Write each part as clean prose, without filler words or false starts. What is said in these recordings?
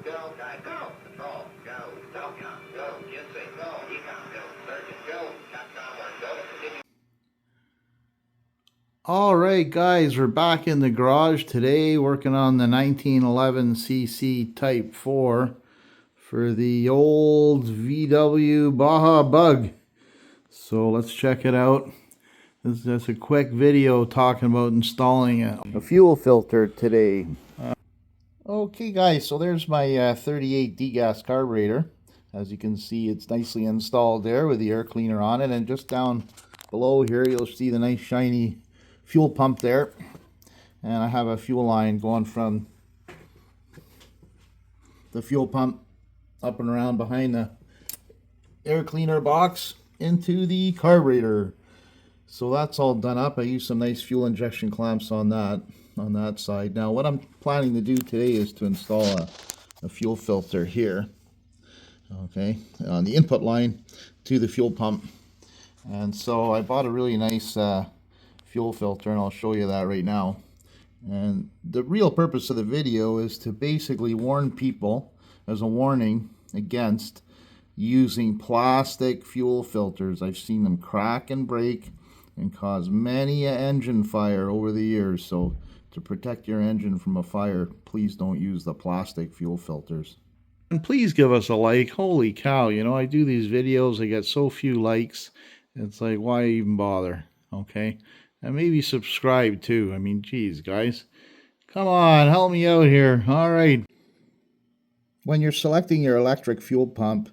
go, guys, go, control, go, don't count, go, Ginsey, go, econ, go, surgeon, go, Capcom 1, go, continue. All right, guys, we're back in the garage today working on the 1911cc Type 4 for the old VW Baja Bug. So let's check it out. This is just a quick video talking about installing a fuel filter today. Okay, guys, so there's my 38 degas carburetor. As you can see, it's nicely installed there with the air cleaner on it, and just down below here you'll see the nice shiny fuel pump there, and I have a fuel line going from the fuel pump up and around behind the air cleaner box into the carburetor. So that's all done up. I used some nice fuel injection clamps on that side. Now what I'm planning to do today is to install a fuel filter here, okay, on the input line to the fuel pump. And so I bought a really nice fuel filter, and I'll show you that right now. And the real purpose of the video is to basically warn people, as a warning against using plastic fuel filters. I've seen them crack and break and cause many an engine fire over the years. So to protect your engine from a fire, please don't use the plastic fuel filters. And please give us a like. Holy cow, you know, I do these videos, I get so few likes. It's like, why even bother? Okay, and maybe subscribe too. I mean, geez, guys, come on, help me out here. All right. When you're selecting your electric fuel pump,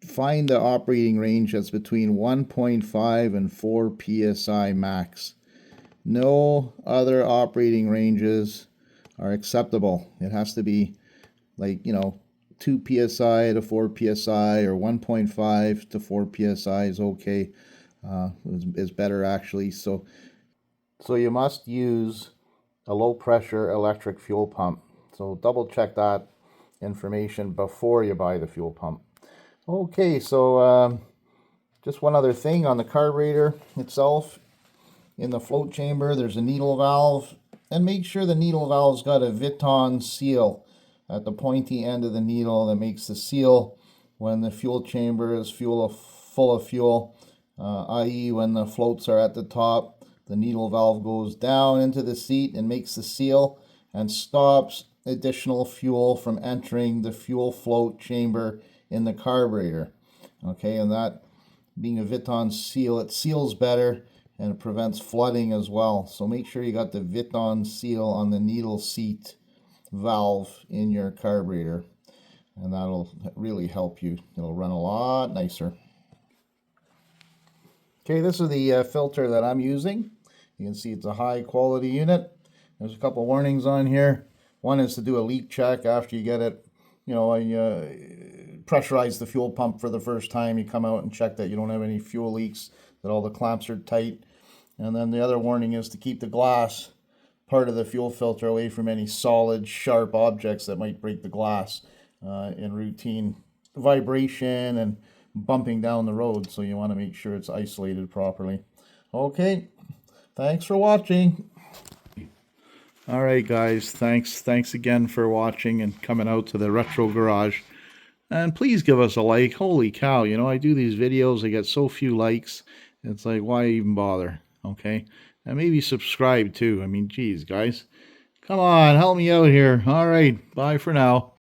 find the operating range that's between 1.5 and 4 psi max. No other operating ranges are acceptable. It has to be like, you know, 2 psi to 4 psi, or 1.5 to 4 psi is okay. Is better actually. So you must use a low pressure electric fuel pump. So double check that information before you buy the fuel pump. Okay, so just one other thing on the carburetor itself. In the float chamber, there's a needle valve, and make sure the needle valve's got a Vuitton seal at the pointy end of the needle that makes the seal when the fuel chamber is full of fuel, i.e. when the floats are at the top, the needle valve goes down into the seat and makes the seal and stops additional fuel from entering the fuel float chamber in the carburetor. Okay, and that being a Vuitton seal, it seals better and it prevents flooding as well. So make sure you got the Vuitton seal on the needle seat valve in your carburetor, and that'll really help you. It'll run a lot nicer. Okay, this is the filter that I'm using. You can see it's a high quality unit. There's a couple warnings on here. One is to do a leak check after you get it. You know, you pressurize the fuel pump for the first time. You come out and check that you don't have any fuel leaks, that all the clamps are tight. And then the other warning is to keep the glass part of the fuel filter away from any solid, sharp objects that might break the glass in routine vibration and bumping down the road. So you want to make sure it's isolated properly. Okay, thanks for watching. All right, guys, thanks again for watching and coming out to the retro garage. And please give us a like. Holy cow, you know, I do these videos, I get so few likes. It's like, why even bother? Okay, and maybe subscribe too. I mean, geez, guys, come on, help me out here. All right, bye for now.